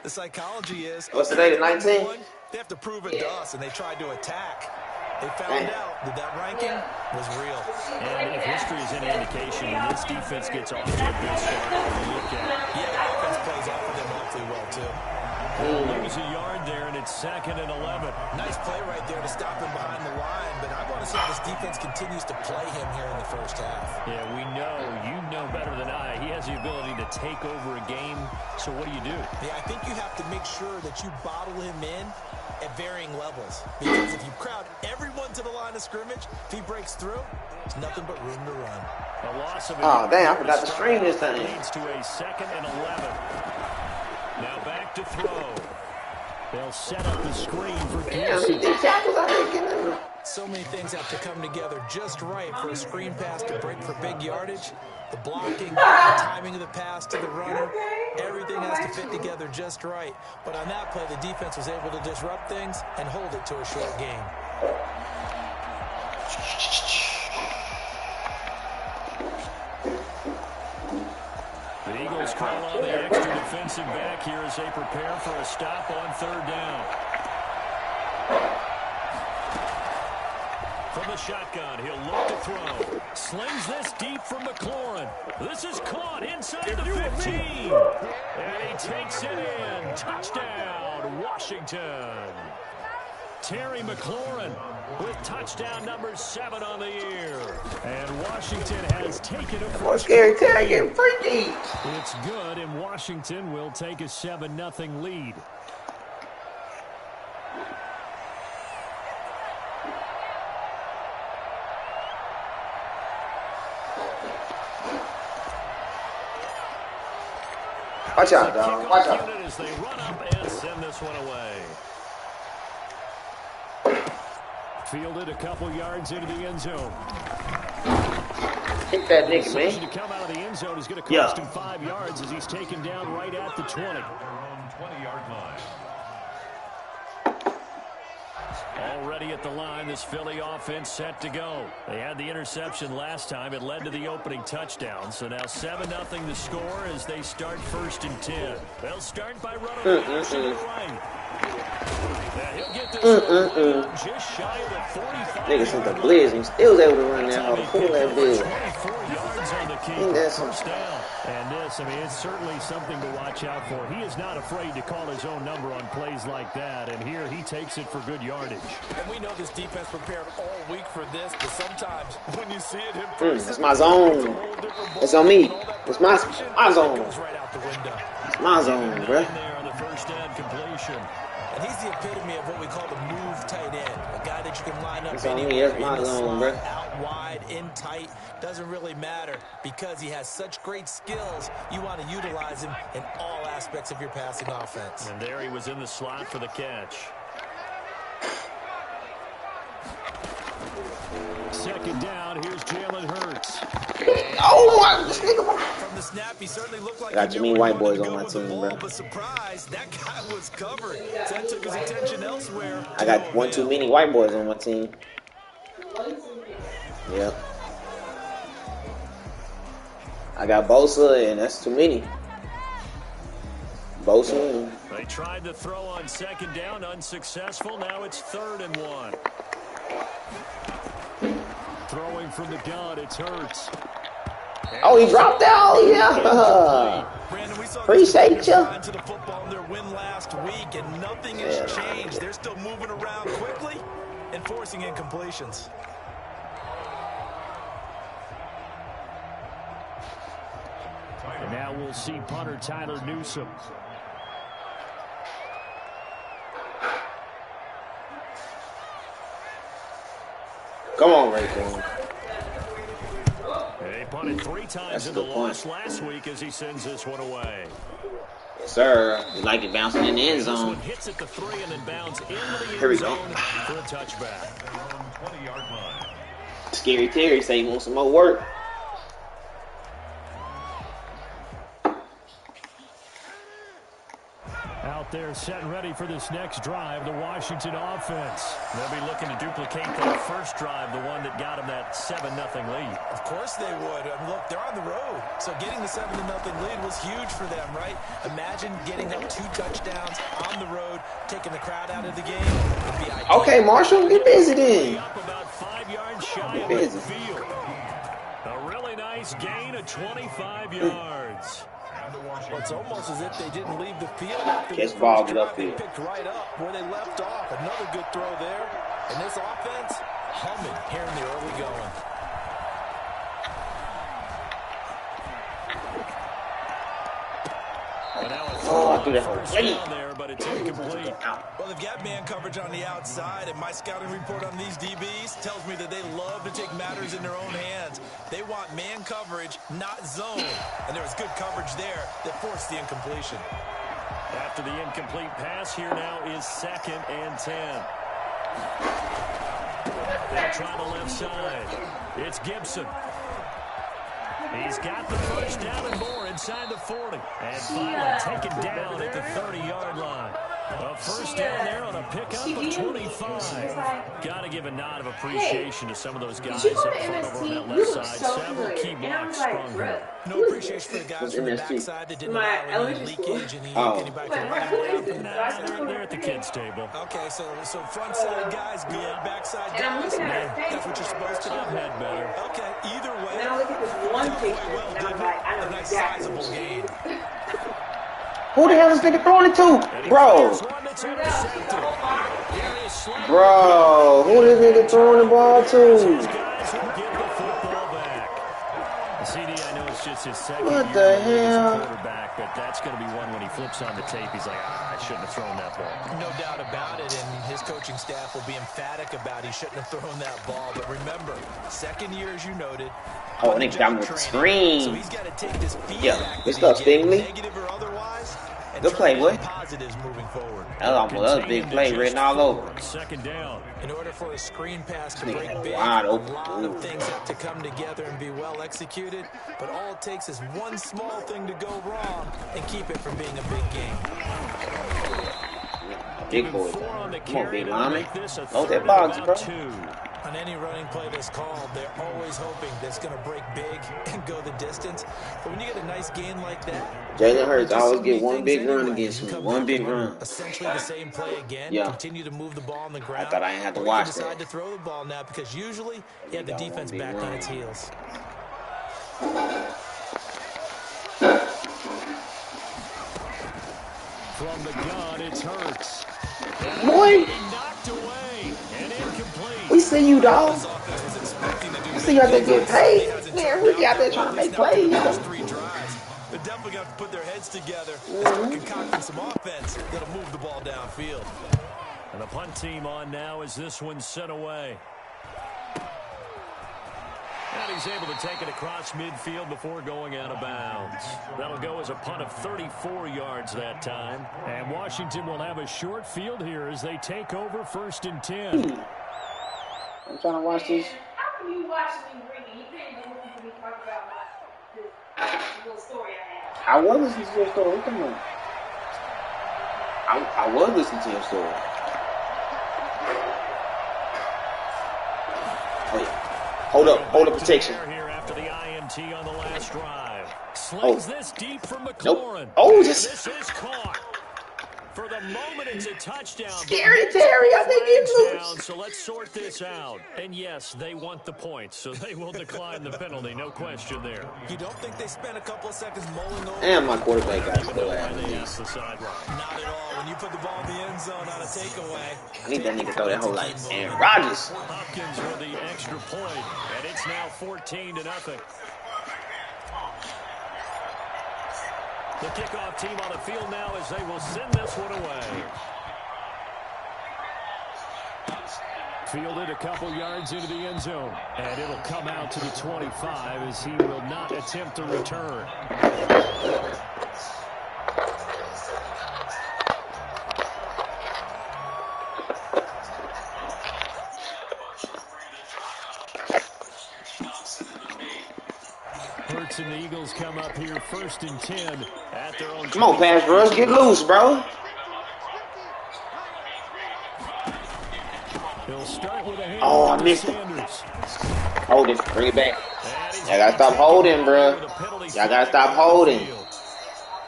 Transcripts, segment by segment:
The psychology is, what's today, the 19th? they have to prove it to us, and they tried to attack. They found out that that ranking was real. And if history is any indication, when this defense gets off to a good start, you look at it. Yeah, the offense plays off of them awfully well, too. Lose a yard there, and it's 2nd and 11. Nice play right there to stop him behind the line, but I want to see how this defense continues to play him here in the first half. Yeah, we know, you know better than I, he has the ability to take over a game, so what do you do? Yeah, I think you have to make sure that you bottle him in at varying levels, because if you crowd everyone to the line of scrimmage, if he breaks through, there's nothing but room to run. A loss of Oh, damn, I forgot to stream this thing. Leads to a 2nd and 11. Now back to throw. They'll set up the screen for Pearson. So many things have to come together just right for a screen pass to break for big yardage. The blocking, the timing of the pass to the runner, everything has to fit together just right. But on that play, the defense was able to disrupt things and hold it to a short game. The Eagles call on the extra defensive back here as they prepare for a stop on 3rd down. From the shotgun, he'll look to throw. Slings this deep from McLaurin. This is caught inside the 15. And he takes it in. Touchdown, Washington. Terry McLaurin with touchdown number 7 on the year. And Washington has taken a More scary Terry getting freaky. It's good, and Washington will take a 7-0 lead. Watch out, dog. Watch out. As they run up and send this one away. Fielded a couple yards into the end zone. Hit that nigga, man. To come out of the end zone is going to cost him 5 yards as he's taken down right at the 20. 20-yard line. Already at the line, this Philly offense set to go. They had the interception last time. It led to the opening touchdown. So now 7-0 the score as they start 1st and 10. They'll start by running to the right. Now he'll get this just shy of the 45. Nigga sent the blitz and still was able to run that hole. Pull that blitz. 24 yards on the key. First down. And this, I mean, it's certainly something to watch out for. He is not afraid to call his own number on plays like that. And here he takes it for good yardage. And we know this defense prepared all week for this, but sometimes when you see it in person, it's my zone. It's on me. It's my zone. It's my zone, bro. There on the first down completion. And he's the epitome of what we call the move tight end. A guy that you can line up anywhere, That's my zone, bro. out wide, in tight. Doesn't really matter because he has such great skills. You want to utilize him in all aspects of your passing offense. And there he was in the slot for the catch. 2nd down, here's Jalen Hurts. Oh, my. From the snap, he certainly looked like got too many white boys on my team, bro. But surprise, that guy was covered. So that took his attention elsewhere. I got one too many white boys on my team. Yep. I got Bosa, and that's too many. Bosa. They tried to throw on 2nd down, unsuccessful. Now it's 3rd and 1. Throwing from the gun, it's Hurts. Oh, he dropped out. Yeah. Brandon, we saw Appreciate you. to the football in their win last week, and nothing has changed. They're still moving around quickly and forcing incompletions. And now we'll see punter Tyler Newsome. Come on, Raycon. They punted 3 times in the loss last week as he sends this one away. Yes, sir. We like it bouncing in the end zone. This one hits at the 3 and then bounds into the Here we end go. zone for a touchback. 20-yard line. Scary Terry say he wants some more work. Out there set and ready for this next drive, the Washington offense. They'll be looking to duplicate that first drive, the one that got them that 7-0 lead. Of course they would. Look, they're on the road. So getting the 7-0 lead was huge for them, right? Imagine getting up 2 touchdowns on the road, taking the crowd out of the game. Would be ideal. Okay, Marshall, get busy then. Up about 5 yards shy of the field. A really nice gain of 25 yards. Well, it's almost as if they didn't leave the field after Catch the ball, first get drive. They upfield. picked right up where they left off. Another good throw there. And this offense humming here in the early going. Oh, I threw that whole plate. There, but it's incomplete. Well, they've got man coverage on the outside, and my scouting report on these DBs tells me that they love to take matters in their own hands. They want man coverage, not zone. And there was good coverage there that forced the incompletion. After the incomplete pass, here now is 2nd and 10. They'll try the left side. It's Gibson. He's got the first down and more inside the 40. And finally taken down at the 30-yard line. A first down there on a pickup of 25. Got to give a nod of appreciation to some of those guys up front over on that left side. Several key blocks sprung here. No appreciation for the guys from the backside that didn't allow any leakage and anybody can run down from that. They're at the kids' table. Okay, so front side guys good, backside guys, that's what you're supposed to do. Had better. Okay, either way, Now look at this one picture, well, and I'm like, I know a nice exactly sizable what gain. Who the hell is nigga throwing it to? Bro. Bro, who this nigga throwing the ball to? CD, I know it's just his second What year the as a hell? quarterback, but that's going to be one when he flips on the tape. He's like, I shouldn't have thrown that ball. No doubt about it, and his coaching staff will be emphatic about he shouldn't have thrown that ball. But remember, second year, as you noted. Oh, and they got him with the screen. So he's got to take this feedback. Yeah, good stuff, Stingley. Negative or otherwise. Good play, boy. Positives moving forward. That was a big play written all over. Second down. In order for a screen pass to Nigga break had big, wide a open. lot of things have to come together and be well executed. But all it takes is one small thing to go wrong and keep it from being a big game. Big boy. Come on, big mommy. Load that box, bro. On any running play that's called, they're always hoping that it's going to break big and go the distance. But when you get a nice gain like that, Jalen Hurts always get one big run against me. One big run. Essentially the same play again. Yeah. Continue to move the ball on the ground. I thought I didn't have to Or watch you decide that. to throw the ball now because usually you have the got defense one big back run. on its heels. From the gun, it's Hurts. Boy, Knocked away and incomplete. we see you, dog. This offense was expecting to do We see you out there getting paid. Hasn't Man, we out there trying to make plays. Last 3 drives. They're definitely going to put their heads together and start concocting some offense that'll move the ball downfield. And the punt team on now as this one's sent away. And he's able to take it across midfield before going out of bounds. That'll go as a punt of 34 yards that time. And Washington will have a short field here as they take over 1st and 10. I'm trying to watch this. How can you watch me bring it? You couldn't listen to me talk about this little story I had. I was listening to your story. Come on. I was listening to your story. Oh, yeah. Hold up protection. Here after the INT on the last drive. Slings this deep from McLaurin. Nope. Oh, And just this is caught. For the moment, it's a touchdown. scary Terry. I think he lose. So let's sort this out. And yes, they want the points, so they will decline the penalty. No question there. You don't think they spent a couple of seconds mulling over? And my quarterback got still Why at they me. asked the sideline. Not at all. When you put the ball in the end zone on a takeaway. I need that nigga throw that whole like Aaron Rodgers. Hopkins with the extra point, and it's now 14-0. The kickoff team on the field now as they will send this one away. Fielded a couple yards into the end zone, and it'll come out to the 25 as he will not attempt to return. Hurts and the Eagles come up here 1st and 10 at their own. Come on, pass rush. Get loose, bro. He'll start with a Oh, I hand missed to him. Sanders. Hold it. Bring it back. Y'all gotta stop holding, bro. Y'all gotta stop holding.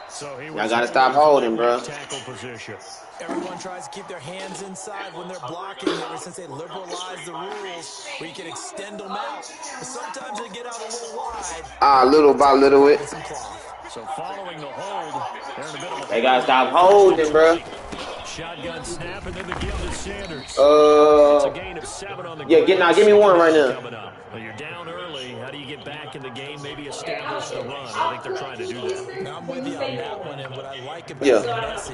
So he Y'all was gotta stop holding, bro. tackle position. Everyone tries to keep their hands inside when they're blocking ever since they liberalized the rules where you can extend them out. But sometimes they get out a little wide. Little by little it. Some cloth. So following the hold, they're in a bit of a They gotta stop holding, bro. Shotgun snap and then the give to Sanders. It's a gain of 7 on the Yeah, give me one right now. coming up. Well, you're down early. How do you get back in the game? Maybe establish the run. I think they're trying to do that. Now I'm with you on that one, and what I like about Yeah. the message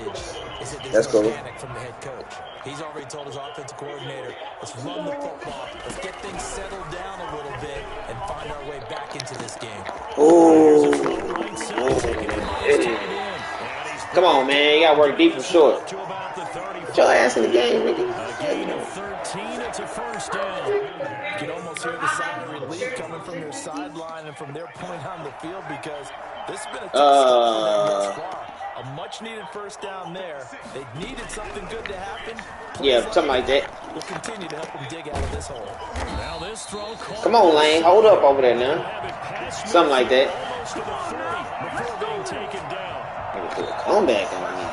is that there's That's no cool. panic from the head coach. He's already told his offensive coordinator, let's run the football, let's get things settled down a little bit, and find our way back into this game. Come on, man. You gotta work deep and short. Put your ass in the game, nigga. A gain of 13. It's a first down. You can almost hear the sigh of relief coming from their sideline and from their point on the field because this has been a tough start for them thus far. A much-needed first down there. They needed something good to happen. Yeah, something like that. We'll continue to help them dig out of this hole. Now this throw Come on, Lane. Hold up over there now. Something like that. Almost to the 30 before being taken down. Maybe put a comeback on me.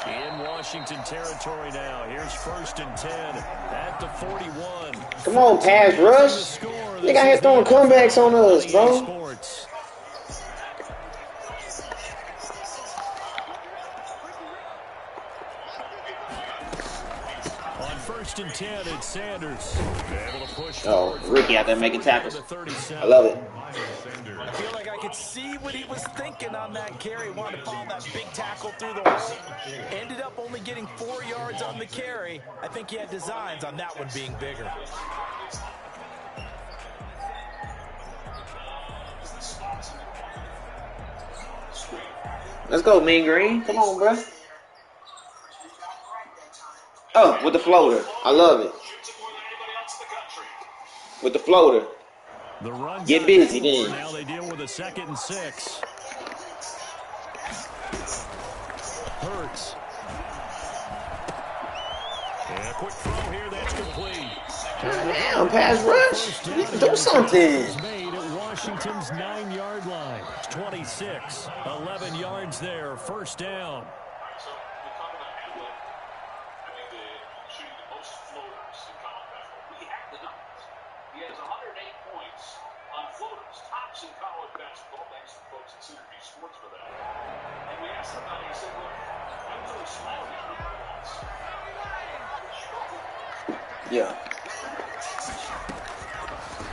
In Washington territory now. Here's 1st and 10 at the 41. Come on, pass rush. They got here throwing comebacks on us, bro. Sports. On 1st and 10, it's Sanders. Able to push Ricky out there making tackles. I love it. I feel like I could see what he was thinking on that carry. Wanted to follow that big tackle through the hole. Ended up only getting 4 yards on the carry. I think he had designs on that one being bigger. Let's go, Mean Green. Come on, bro. Oh, with the floater. I love it. With the floater. The run Get busy then. Now they deal with a 2nd and 6. Hurts. And a quick throw here that's complete. Damn, pass rush. You can do something. Made at Washington's 9-yard line. 26, 11 yards there. First down. He has 108 points on floaters, tops in college basketball. Thanks to folks at Synergy Sports for that. And we asked somebody, he said, look, I'm really smiling at you once. Yeah.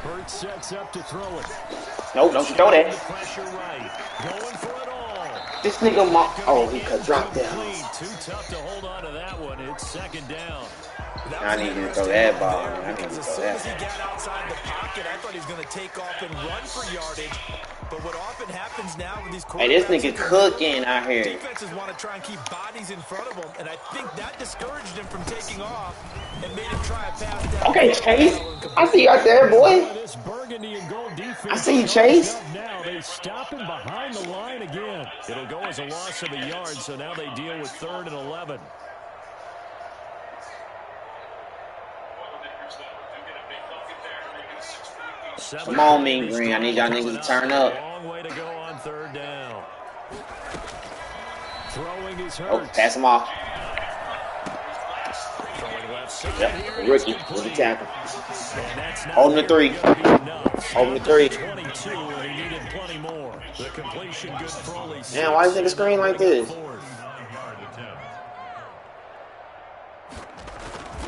Hurts sets up to throw it. Nope, don't you throw that. Pressure right. Going for it all. This nigga, he could drop down. Too tough to hold on to that one. It's 2nd down. I need to throw that ball. I need to Because as throw soon as he that. got outside the pocket, I thought he was going to take off and run for yardage. But what often happens now with these Hey, this nigga cooking out here. defenses want to try and keep bodies in front of him, and I think that discouraged him from taking off and made him try a pass down. Okay, Chase. I see you out there, boy. This burgundy and gold defense. I see you, Chase. Now they stop him behind the line again. It'll go as a loss of a yard, so now they deal with 3rd and 11. Come on, Mean Green. I need y'all niggas to turn up. Long way to go on 3rd down. Throwing his Oh, Hurts. pass him off. Throwing left side Yep, here. Ricky It's with the complete. tackle. And that's not Holding the 3. gonna be enough. Holding the 3. 22, and he needed plenty more. The completion good for only Man, why is nigga screen like this?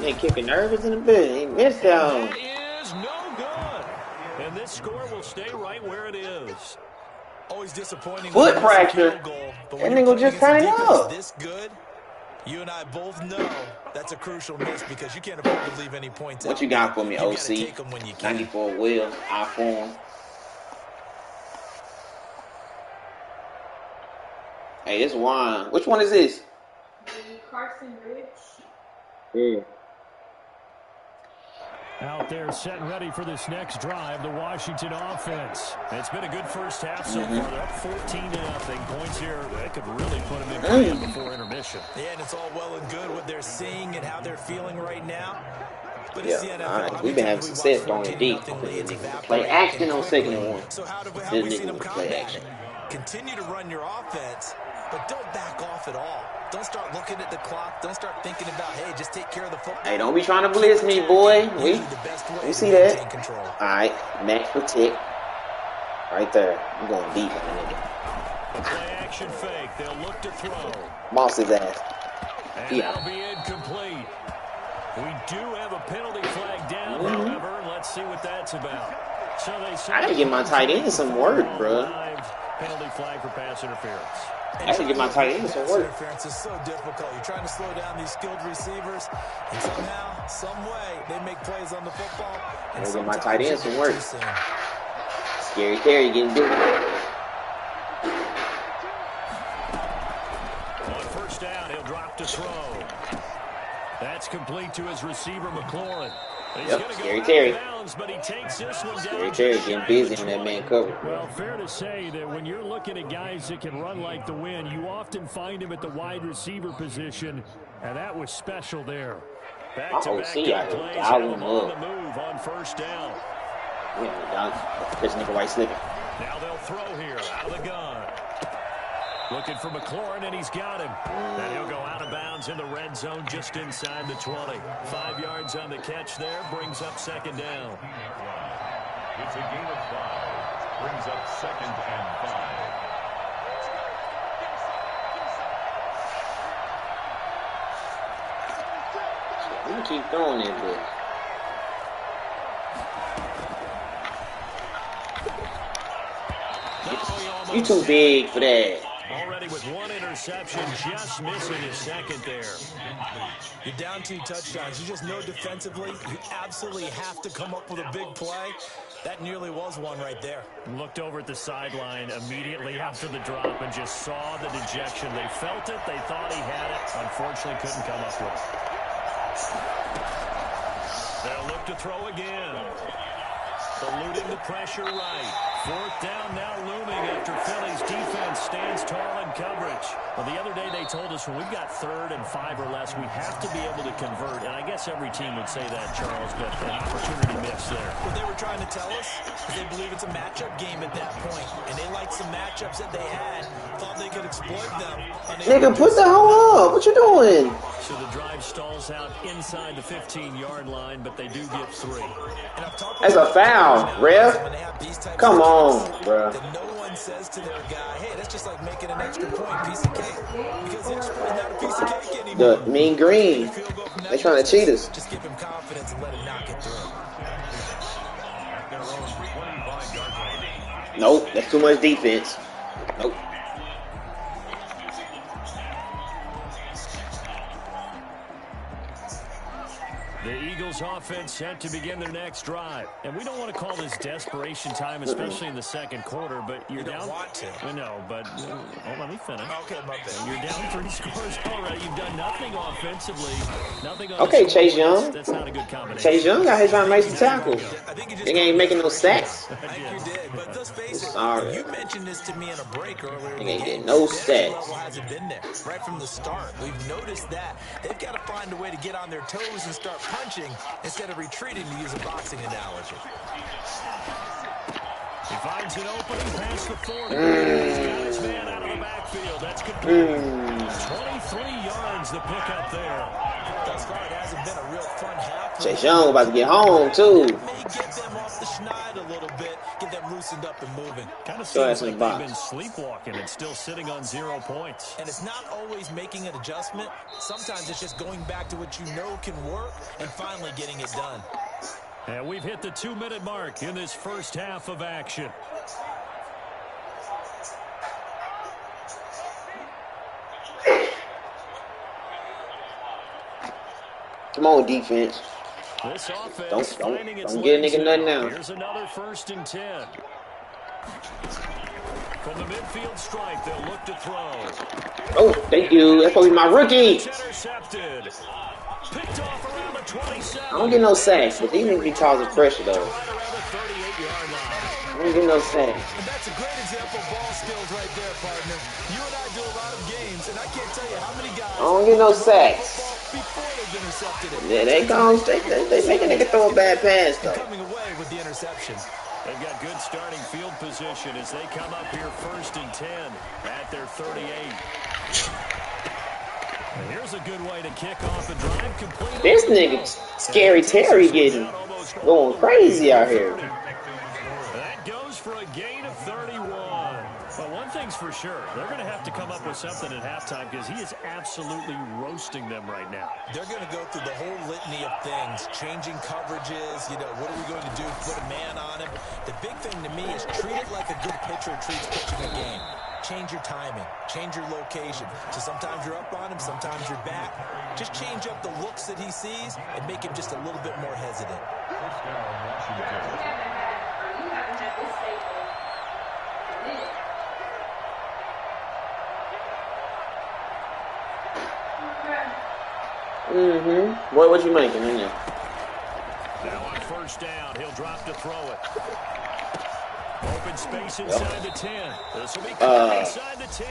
They kicking nervous in the bit. He missed that one. That is no good. And this score will stay right where it is. Always disappointing. Foot when you miss a fracture. field goal, but That when nigga you're just playing turning against a up. defense this good, you and I both know that's a crucial miss because you can't afford to leave any points out. What you got for me, You gotta OC? take 'em when you can. 94 Will, iPhone. Hey, this wine. Which one is this? The Carson Ridge. Out there set and ready for this next drive, the Washington offense. It's been a good first half so far. They're up 14-0. Points here, that could really put them in command before intermission. Yeah, and it's all well and good what they're seeing and how they're feeling right now. But Yeah, alright. We've been having success throwing deep. Play action on 2nd and 1. So how have This we seen them nigga play combat action. it? Continue to run your offense, but don't back off at all. Don't start looking at the clock. Don't start thinking about, hey, just take care of the football. Hey, don't be trying to blitz me, boy. We see that. Alright, max protect. Right there. I'm going deep on that nigga. A play action fake. They'll look to throw. Moss his ass. And that'll be incomplete. We do have a penalty flag down, however. Let's see what that's about. So I gotta give my tight end some work, bro. Penalty flag for pass interference. I should give my tight end some work. Interference is so difficult. You're trying to slow down these skilled receivers, and somehow, some way, they make plays on the football. I gotta give my tight end some work. Scary Terry getting big. On first down, he'll drop to throw. That's complete to his receiver, McLaurin. Yep, Scary Terry. Bounds, but he takes this one Scary Terry getting busy on that man cover. Well, fair to say that when you're looking at guys that can run like the wind, you often find him at the wide receiver position, and that was special there. Back-to-back plays have him on the move on first down. Yeah, this nigga white slipping. Now they'll throw here out of the gun. Looking for McLaurin, and he's got him. And he'll go out of bounds in the red zone just inside the 20. 5 yards on the catch there, brings up 2nd down. It's a gain of 5. Brings up 2nd and 5. I'm gonna keep throwing it, but you too big for that. Already with 1 interception, just missing his 2nd there. You're down 2 touchdowns. You just know defensively, you absolutely have to come up with a big play. That nearly was one right there. Looked over at the sideline immediately after the drop and just saw the dejection. They felt it. They thought he had it. Unfortunately, couldn't come up with it. They'll look to throw again. Eluding the pressure right. 4th down now looming after Philly's defense stands tall in coverage. Well, the other day they told us when we've got 3rd and 5 or less, we have to be able to convert. And I guess every team would say that, Charles, but an opportunity missed there. What they were trying to tell us is they believe it's a matchup game at that point. And they liked some matchups that they had, thought they could exploit them. Nigga, put the hell up. What you doing? So the drive stalls out inside the 15-yard line, but they do get 3. That's a foul, ref. Come on, bro. No one says to their guy, hey, that's just like making an extra point, piece of cake. Because the extra point is not a piece of cake anymore. The mean green. They trying to cheat us. Just give him confidence and let him knock it through. Nope, that's too much defense. Nope. The Eagles offense set to begin their next drive. And we don't want to call this desperation time, especially in the 2nd quarter, but you're down. You don't want to. No, but let me finish. Okay, my bad. You're down 3 scores already. You've done nothing offensively. Nothing on okay, Chase Young. That's not a good combination. Chase Young out here trying to make some tackles. They ain't making no sacks. I think you did, but let's face it. Sorry. You mentioned this to me in a break earlier. They ain't getting no sacks. Hasn't been there right from the start. We've noticed that they've got to find a way to get on their toes and start punching instead of retreating, to use a boxing analogy. He finds an opening past the 40. He's got his man out of the backfield. That's complete. 23 yards the pickup there. Thus far, it hasn't been a real fun half. Chase Young about to get home, too. May get them off the schneid a little bit, get them loosened up and moving. Kind of seems like they've been sleepwalking and still sitting on 0 points. And it's not always making an adjustment. Sometimes it's just going back to what you know can work and finally getting it done. And we've hit the 2-minute mark in this first half of action. Come on, defense. This offense Don't get a nigga nothing now. Here's another 1st and 10. From the midfield stripe, they'll look to throw. Oh, thank you. That's supposed to be my rookie. Intercepted. Picked off around the 27. I don't get no sacks, but these niggas be causing pressure though. Right around the 38-yard line. I don't get no sacks. And that's a great example of ball skills right there, partner. You and I do a lot of games, and I can't tell you how many guys I don't get no sacks. before they've intercepted it. Yeah, they make a nigga throw a bad pass though. Coming away with the interception. They've got good starting field position as they come up here 1st and 10 at their 38. And here's a good way to kick off a drive complete. This nigga, Scary Terry, going crazy out here. That goes for a gain of 31. But one thing's for sure, they're going to have to come up with something at halftime because he is absolutely roasting them right now. They're going to go through the whole litany of things, changing coverages, you know, what are we going to do, put a man on him. The big thing to me is treat it like a good pitcher treats pitching a game. Change your timing, change your location. So sometimes you're up on him, sometimes you're back. Just change up the looks that he sees and make him just a little bit more hesitant. What you making in there? Now on 1st down, he'll drop to throw it. Open space inside the 10. This will be inside the 10.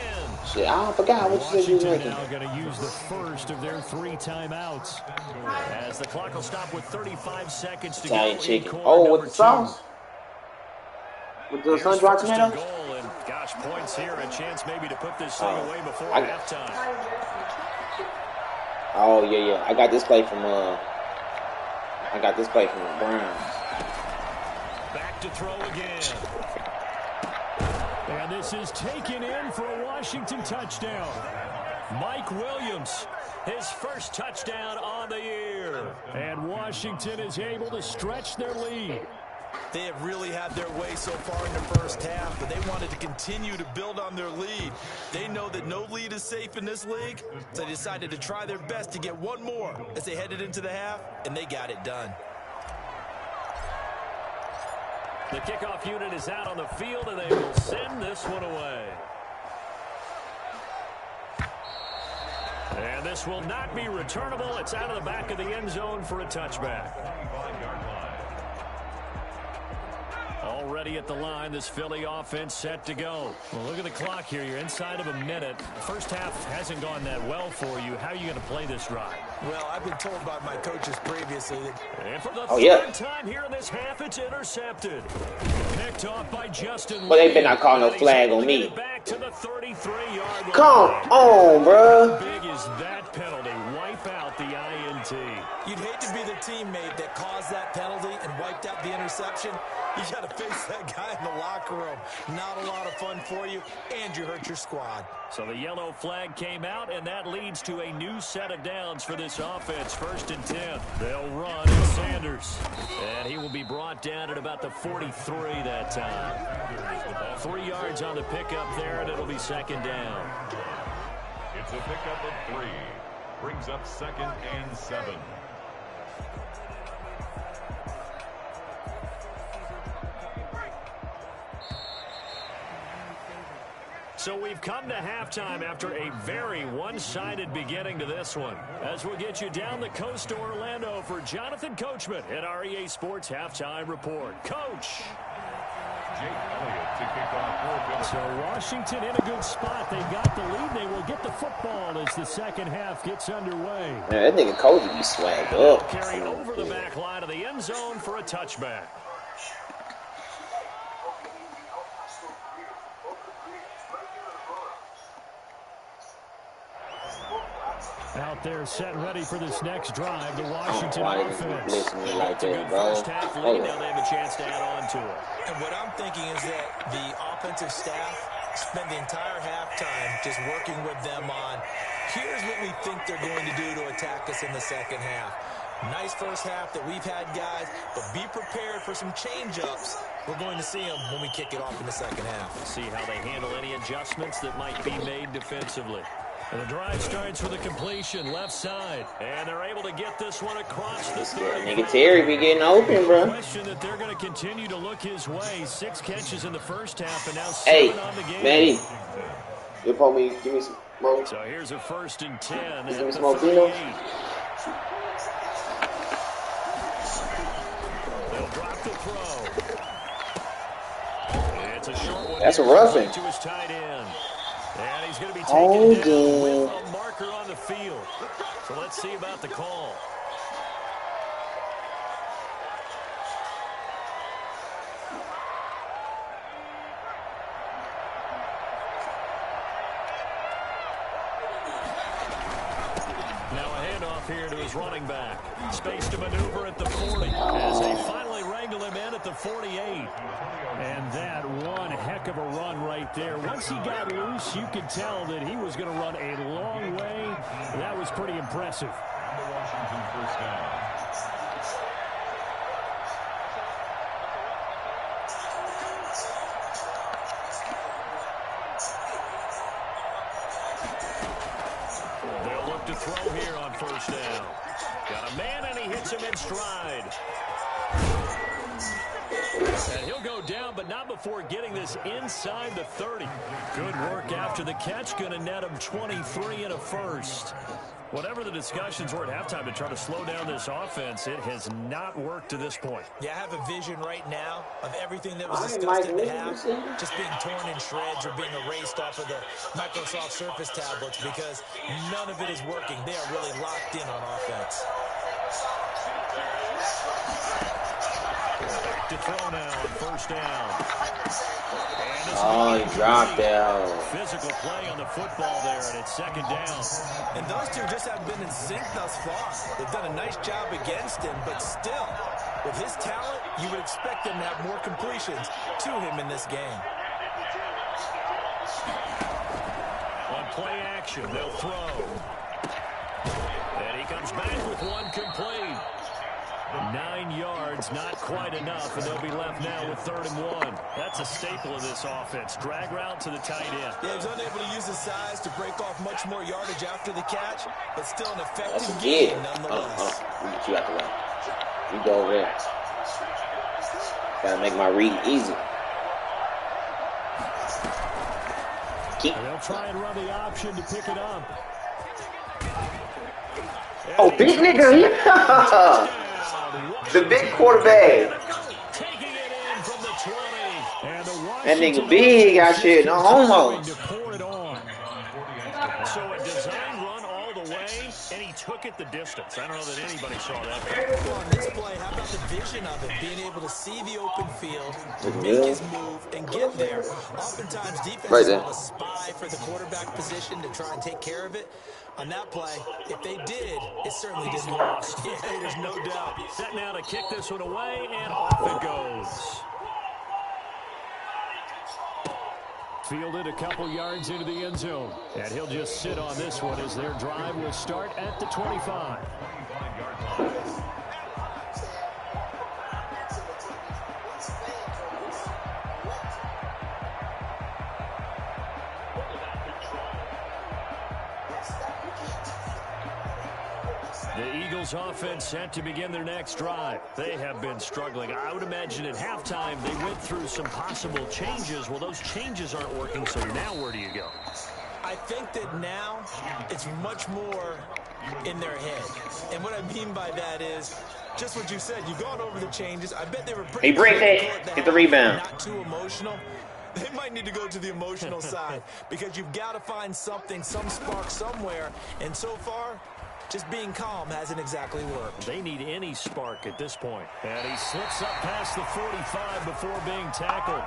Shit, I forgot what you said you was making. Now going to use the first of their 3 timeouts. As the clock will stop with 35 seconds to Italian go. chicken. Oh, with the sauce? With the sun-dried tomato? And gosh, points here. A chance maybe to put this thing away before halftime. Oh yeah. I got this play from the Browns. Back to throw again. And this is taken in for a Washington touchdown. Mike Williams, his first touchdown on the year. And Washington is able to stretch their lead. They have really had their way so far in the first half, but they wanted to continue to build on their lead. They know that no lead is safe in this league, so they decided to try their best to get one more as they headed into the half, and they got it done. The kickoff unit is out on the field, and they will send this one away. And this will not be returnable. It's out of the back of the end zone for a touchback. Already at the line, this Philly offense set to go. Well, look at the clock here. You're inside of a minute. First half hasn't gone that well for you. How are you going to play this drive? Well, I've been told by my coaches previously that... And for the third time here in this half, it's intercepted. Picked off by Justin. But they better not call no flag on me. Back to the 33-yard line. Come on, bro. How big is that penalty? Wipe out the INT. You'd hate to be the teammate that caused that penalty and wiped out the interception. You got to face that guy in the locker room. Not a lot of fun for you, and you hurt your squad. So the yellow flag came out, and that leads to a new set of downs for this offense. 1st and 10. They'll run in Sanders. And he will be brought down at about the 43 that time. 3 yards on the pickup there, and it'll be 2nd down. It's a pickup of 3. Brings up 2nd and 7. So we've come to halftime after a very one-sided beginning to this one. As we'll get you down the coast to Orlando for Jonathan Coachman at our EA Sports Halftime Report. Coach. Jake Elliott to kick off. So Washington in a good spot. They got the lead. They will get the football as the second half gets underway. Man, that nigga Cody be swagged up. Carry over the back line of the end zone for a touchback. Out there set ready for this next drive, the Washington offense. Listen to me like that, bro. First half lead, now they have a chance to add on to it. And what I'm thinking is that the offensive staff spent the entire halftime just working with them on, here's what we think they're going to do to attack us in the second half. Nice first half that we've had, guys, but be prepared for some change-ups. We're going to see them when we kick it off in the second half. See how they handle any adjustments that might be made defensively. And the drive starts with a completion left side. And they're able to get this one across the 30. Nigga Terry be getting open, bro. Question that they're going to continue to look his way. 6 catches in the first half and now 7 on the game. Manny, you pull me, give me some smoke. So here's a 1st and 10. Give me some more Pino. That's a roughing. To his tight end. And he's going to be taken down with a marker on the field. So let's see about the call. Now a handoff here to his running back. Space to maneuver at the 40 as they finally wrangle him in at the 48. And that one heck of a run right there. Once he got loose, you could tell that he was going to run a long way. That was pretty impressive. The Washington first down. They'll look to throw here on first down. Got a man, and he hits him in stride. And he'll go down, but not before getting this inside the 30. Good work after the catch. Going to net him 23 and a first. Whatever the discussions were at halftime to try to slow down this offense, it has not worked to this point. Yeah, I have a vision right now of everything that was discussed in the half just being torn in shreds or being erased off of the Microsoft Surface tablets because none of it is working. They are really locked in on offense. Back to throw now on first down. Oh, he dropped out. Physical play on the football there, and it's second down. And those two just haven't been in sync thus far. They've done a nice job against him, but still, with his talent, you would expect him to have more completions to him in this game. On play action, they'll throw. And he comes back with one complete. 9 yards, not quite enough, and they'll be left now with 3rd and 1. That's a staple of this offense. Drag route to the tight end. Yeah, he's unable to use his size to break off much more yardage after the catch, but still an effective game nonetheless. Get you out the way. You go over there. Gotta make my reading easy. They'll try and run the option to pick it up. Oh, big nigga, yeah. The big quarterback. That nigga big out here, no homo. So a design run all the way, and he took it the distance. I don't know that anybody saw that. Well, on this play, how about the vision of it? Being able to see the open field, make his move, and get there. Oftentimes, defenses have a spy for the quarterback position to try and take care of it. On that play, if they did, it certainly didn't work. Yeah, there's no doubt. Set now to kick this one away, and off it goes. Fielded a couple yards into the end zone. And he'll just sit on this one as their drive will start at the 25. The Eagles offense set to begin their next drive. They have been struggling. I would imagine at halftime they went through some possible changes. Well, those changes aren't working, so now where do you go? I think that now it's much more in their head. And what I mean by that is just what you said. You've gone over the changes. I bet they were pretty... Hey, break that. Get the rebound. Not too emotional. They might need to go to the emotional side because you've got to find something, some spark somewhere. And so far... just being calm hasn't exactly worked. They need any spark at this point. And he slips up past the 45 before being tackled.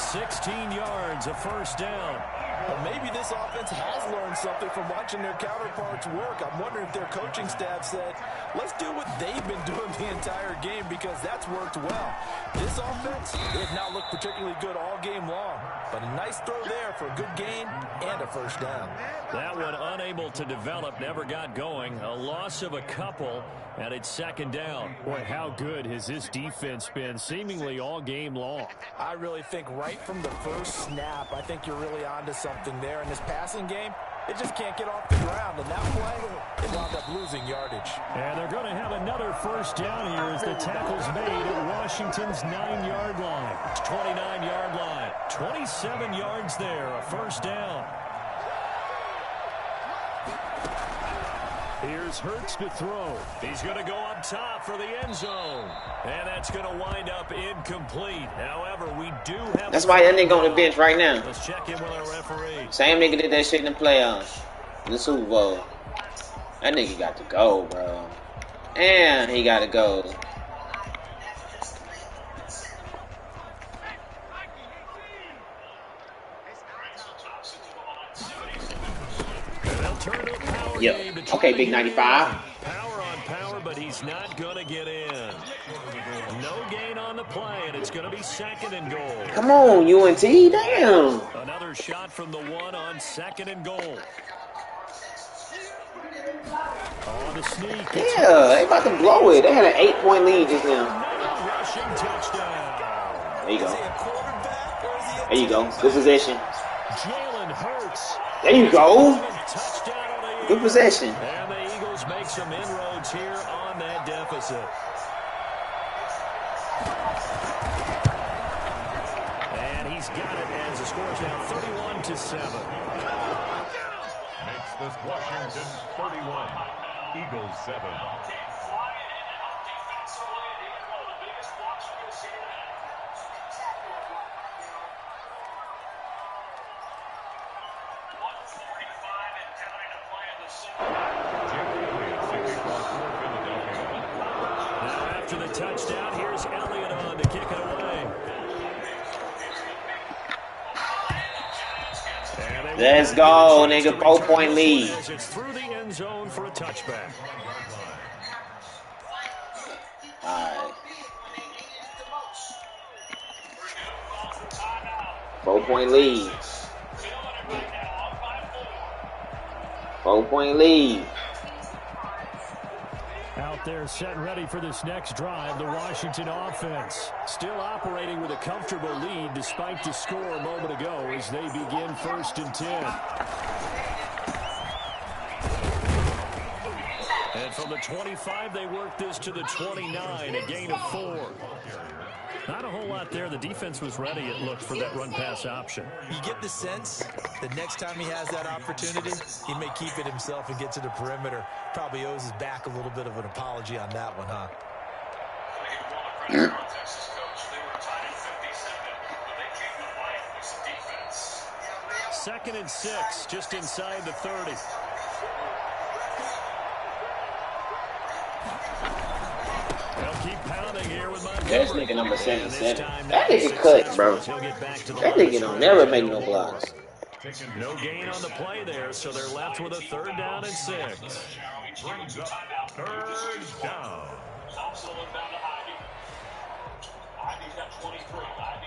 16 yards, a first down. Well, maybe this offense has learned something from watching their counterparts work. I'm wondering if their coaching staff said, let's do what they've been doing the entire game because that's worked well. This offense, they have not looked particularly good all game long. But a nice throw there for a good gain and a first down. That one unable to develop, never got going. A loss of a couple, and it's second down. Boy, how good has this defense been seemingly all game long? I really think right from the first snap, I think you're really onto something there. In this passing game, it just can't get off the ground. And that play, they wound up losing yardage. And they're going to have another first down here as the tackle's made at Washington's 9-yard line. 29-yard line. 27 yards there, a first down. Here's Hurts to throw. He's going to go up top for the end zone. And that's going to wind up incomplete. However, we do have... That's why that nigga on the bench right now. Let's check in with our referee. Same nigga did that shit in the playoffs. In the Super Bowl. That nigga got to go, bro. And he got to go. Yep. Okay, big 95. Power on power, but he's not going to get in. No gain on the play, and it's going to be 2nd and goal. Come on, UNT, damn. Another shot from the 1 on 2nd and goal. On the sneak. Yeah, they about to blow it. They had an 8-point lead just now. Rushing touchdown. There you go. There you go. Good possession. Jalen Hurts. There you go. Touchdown. Good possession. And the Eagles make some inroads here on that deficit. And he's got it as the score is now 31-7. Makes this Washington 31, Eagles 7. Now after the touchdown, here's Elliott on to kick it away. Let's go, nigga. 4-point lead. It's through the end zone for a touchback. Alright. 4-point lead. 4-point lead. Out there set and ready for this next drive, the Washington offense. Still operating with a comfortable lead despite the score a moment ago as they begin 1st and 10. And from the 25, they work this to the 29, a gain of 4. Not a whole lot there. The defense was ready, it looked, for that run-pass option. You get the sense that next time he has that opportunity, he may keep it himself and get to the perimeter. Probably owes his back a little bit of an apology on that one, huh? 2nd and 6, just inside the 30. They'll keep pounding here with That's nigga number 77. That nigga cut, bro. That nigga don't never make no blocks. No gain on the play there, so they're left with a 3rd down and 6. Brings up 3rd down.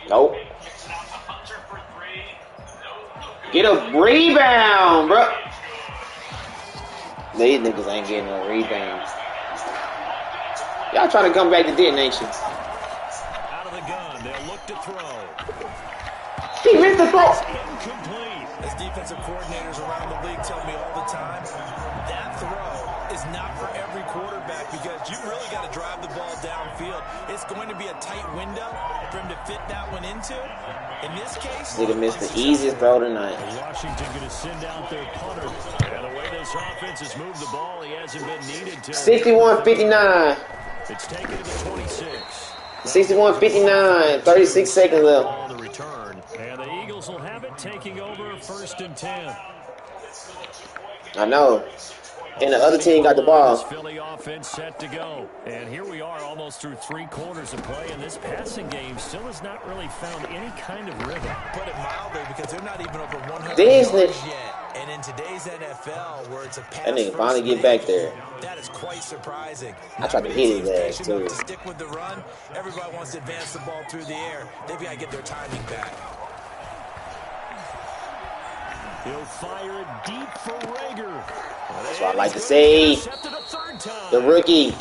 Nope. Get a rebound, bro. These niggas ain't getting no rebounds. Y'all trying to come back to didn't, ain't you? Out of the gun, they'll look to throw. He missed the throw. Incomplete. As defensive coordinators around the league tell me all the time, that throw is not for every quarterback because you really got to drive the ball downfield. It's going to be a tight window for him to fit that one into. In this case, Nigga missed the easiest throw tonight. Washington going to send out their punter. And the way this offense has moved the ball, he hasn't been needed to. 61-59. It's taken to the 26. 61-59. 36 seconds left. On the return. And the Eagles will have it taking over 1st and 10. I know. And the other team got the ball. Philly offense set to go. And here we are almost through 3 quarters of play, and this passing game still has not really found any kind of rhythm. Put it mildly, because they're not even over 100 This yards nigga. yet. And in today's NFL, where it's a pass That nigga first finally get game, back there. that is quite surprising. I tried to hit his ass, Patient enough too. to stick with the run. Everybody wants to advance the ball through the air. They've got to get their timing back. He'll fire it deep for Rager. That's what I like to see. Intercepted a 3rd time. The rookie.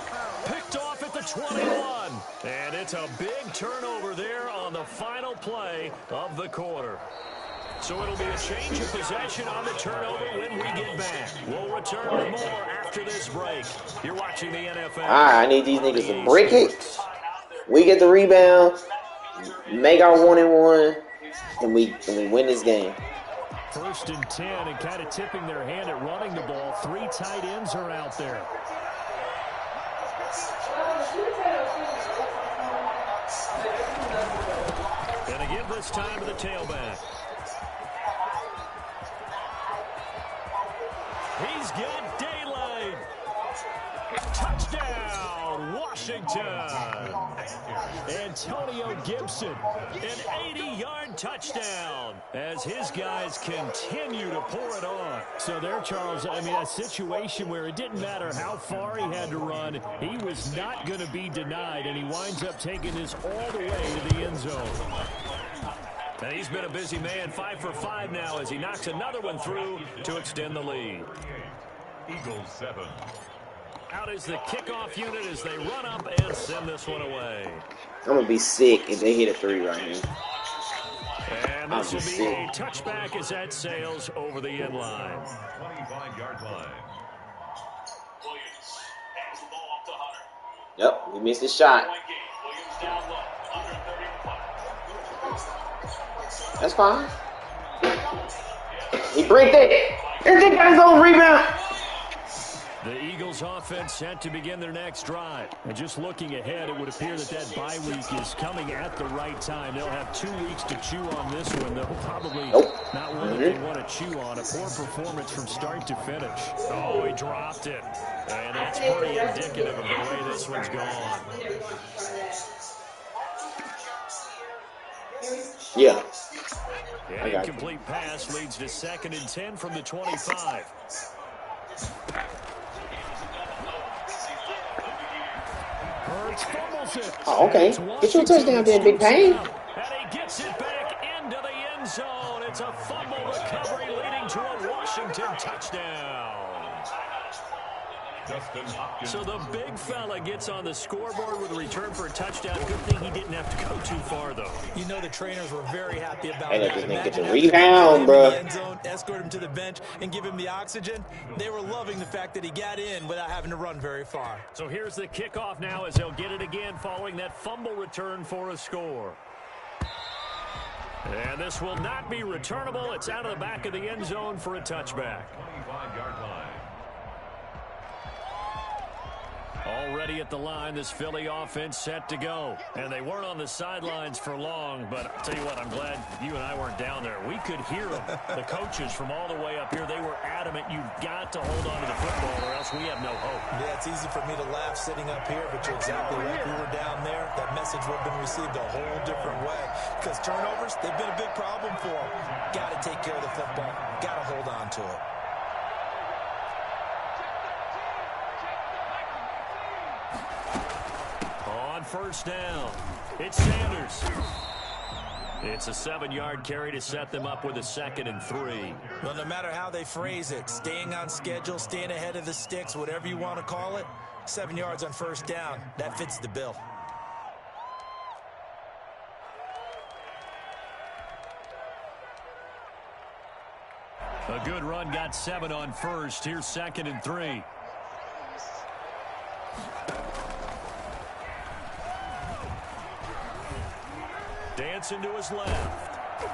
Picked off at the 21. And it's a big turnover there on the final play of the quarter. So it'll be a change of possession on the turnover when we get back. We'll return with more after this break. You're watching the NFL. All right, I need these niggas to break it. We get the rebound, make our 1-and-1, and we win this game. 1st and 10 and kind of tipping their hand at running the ball. 3 tight ends are out there. And again this time to the tailback. He's got daylight. Touchdown, Washington. Antonio Gibson, an 80-yard touchdown as his guys continue to pour it on. So there, Charles, I mean, a situation where it didn't matter how far he had to run, he was not going to be denied, and he winds up taking this all the way to the end zone. And he's been a busy man, 5 for 5 now as he knocks another one through to extend the lead. Eagles 7. Out is the kickoff unit as they run up and send this one away. I'm going to be sick if they hit a 3 right here. And this will be a touchback as that sails over the end line. 25-yard line. Williams hands the ball off to Hunter. Yep, we missed the shot. Williams down low, under 30 That's fine. He breathed it. And they got his own rebound. The Eagles offense set to begin their next drive. And just looking ahead, it would appear that that bye week is coming at the right time. They'll have 2 weeks to chew on this one. They'll probably not one that they want to chew on. A poor performance from start to finish. Oh, he dropped it. And that's pretty indicative of the way this one's gone. Yeah. An incomplete pass leads to 2nd and 10 from the 25. Hurts fumbles it. Oh, okay. Get your touchdown there, Big Pain. And he gets it back into the end zone. It's a fumble recovery leading to a Washington touchdown. So the big fella gets on the scoreboard with a return for a touchdown. Good thing he didn't have to go too far, though. You know the trainers were very happy about Hey, that. let this nigga get Imagine the having rebound, him in the bro. end zone, escort him to the bench, and give him the oxygen. They were loving the fact that he got in without having to run very far. So here's the kickoff now as they'll get it again following that fumble return for a score. And this will not be returnable. It's out of the back of the end zone for a touchback. 25-yard line. Already at the line, this Philly offense set to go. And they weren't on the sidelines for long, but I'll tell you what, I'm glad you and I weren't down there. We could hear them. The coaches from all the way up here, they were adamant, you've got to hold on to the football or else we have no hope. Yeah, it's easy for me to laugh sitting up here, but you're exactly right. We were down there. That message would have been received a whole different way. Because turnovers, they've been a big problem for them. Got to take care of the football. Got to hold on to it. On 1st down, it's Sanders. It's a 7-yard carry to set them up with a 2nd and 3. Well, no matter how they phrase it, staying on schedule, staying ahead of the sticks, whatever you want to call it, 7 yards on 1st down, that fits the bill. A good run got 7 on 1st. Here's 2nd and 3. Dancing to his left.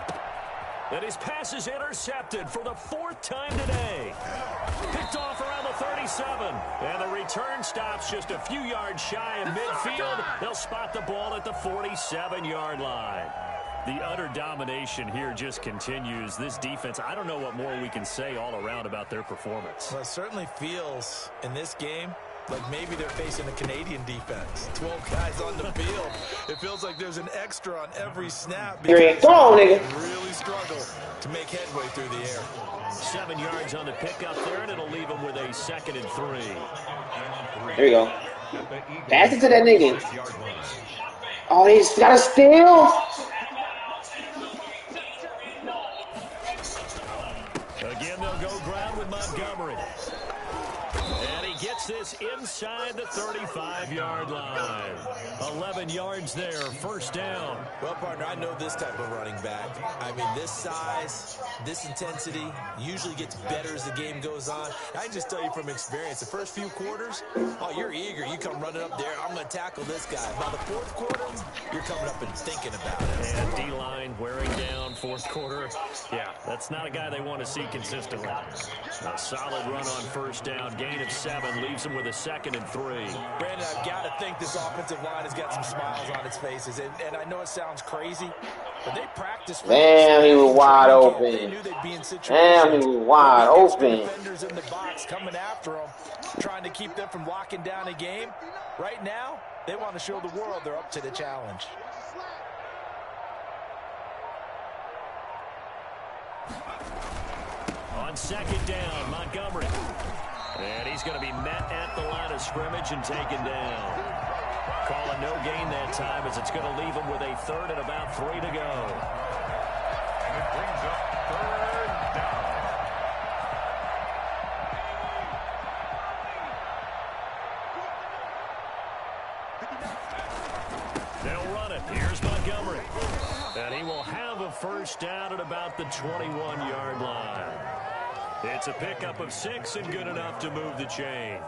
And his pass is intercepted for the 4th time today. Picked off around the 37. And the return stops just a few yards shy of midfield. They'll spot the ball at the 47-yard line. The utter domination here just continues. This defense, I don't know what more we can say all around about their performance. Well, it certainly feels in this game like maybe they're facing a Canadian defense. 12 guys on the field. It feels like there's an extra on every snap. Here he go, nigga. Really struggle to make headway through the air. 7 yards on the pickup there, and it'll leave them with a 2nd and 3. There you go. Pass it to that nigga. Oh, he's got a steal. Again, they'll go ground with Montgomery. And he gets this inside the 35-yard line. 11 yards there, first down. Well, partner, I know this type of running back. I mean, this size, this intensity usually gets better as the game goes on. I can just tell you from experience, the first few quarters, oh, you're eager. You come running up there, I'm going to tackle this guy. By the fourth quarter, you're coming up and thinking about it. And D-line wearing down fourth quarter. Yeah, that's not a guy they want to see consistently. A solid run on first down. Gain of 7 leaves them with a 2nd and 3. Brandon, I've got to think this offensive line has got some smiles on its faces. And I know it sounds crazy, but they practiced. Damn, he was wide open. They knew they'd be in situations. Damn, he was wide open. Defenders in the box coming after them, trying to keep them from locking down a game. Right now, they want to show the world they're up to the challenge. On second down, Montgomery. And he's going to be met at the line of scrimmage and taken down. Calling no gain that time as it's going to leave him with a 3rd and about 3 to go. And it brings up 3rd down. They'll run it. Here's Montgomery. And he will have a first down at about the 21-yard line. It's a pickup of 6 and good enough to move the chains.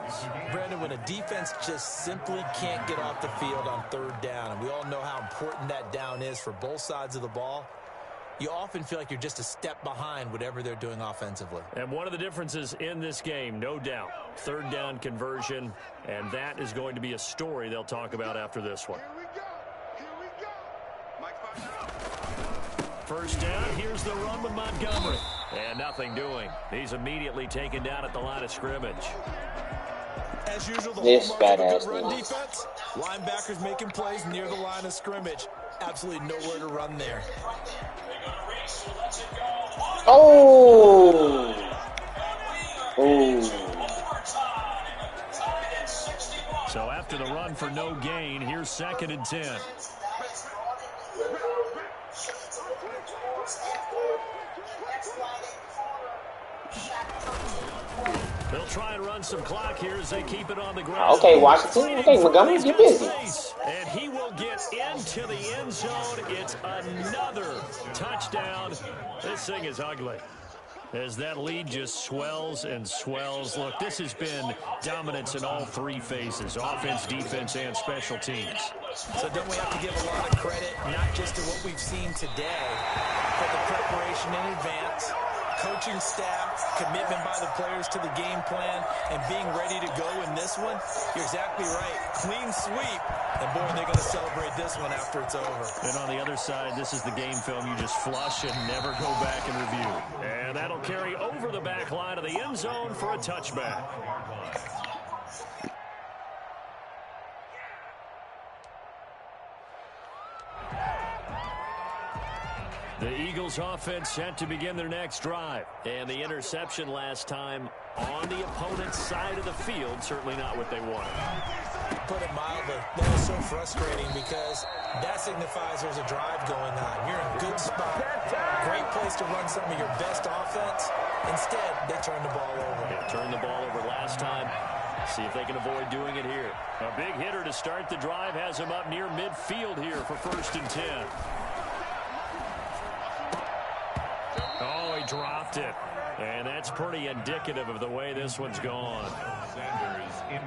Brandon, when a defense just simply can't get off the field on 3rd down, and we all know how important that down is for both sides of the ball, you often feel like you're just a step behind whatever they're doing offensively. And one of the differences in this game, no doubt, 3rd down conversion, and that is going to be a story they'll talk about after this one. First down, here's the run with Montgomery. And nothing doing. He's immediately taken down at the line of scrimmage. As usual, the This hallmark of a badass good run defense. defense, linebackers making plays near the line of scrimmage. Absolutely nowhere to run there. Oh! Oh! So after the run for no gain, here's 2nd and 10. They'll try and run some clock here as they keep it on the ground. Okay, Washington. Okay, Montgomery, get busy. And he will get into the end zone. It's another touchdown. This thing is ugly as that lead just swells and swells. Look, this has been dominance in all 3 phases, offense, defense, and special teams. So don't we have to give a lot of credit, not just to what we've seen today, but the preparation in advance, coaching staff, commitment by the players to the game plan, and being ready to go in this one? You're exactly right. Clean sweep. And, boy, they're going to celebrate this one after it's over. And on the other side, this is the game film you just flush and never go back and review. And that'll carry over the back line of the end zone for a touchback. The Eagles offense set to begin their next drive. And the interception last time on the opponent's side of the field, certainly not what they wanted. Put it mildly, that is so frustrating because that signifies there's a drive going on. You're in a good spot, great place to run some of your best offense. Instead, they turn the ball over. They turned the ball over last time. See if they can avoid doing it here. A big hitter to start the drive has him up near midfield here for 1st and 10. Oh, he dropped it. And that's pretty indicative of the way this one's gone.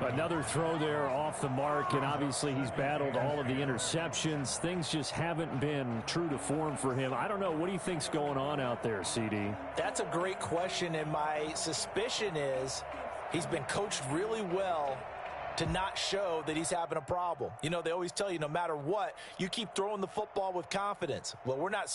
Another throw there off the mark, and obviously he's battled all of the interceptions. Things just haven't been true to form for him. I don't know. What do you think's going on out there, CD? That's a great question, and my suspicion is he's been coached really well to not show that he's having a problem. You know, they always tell you no matter what, you keep throwing the football with confidence. Well, we're not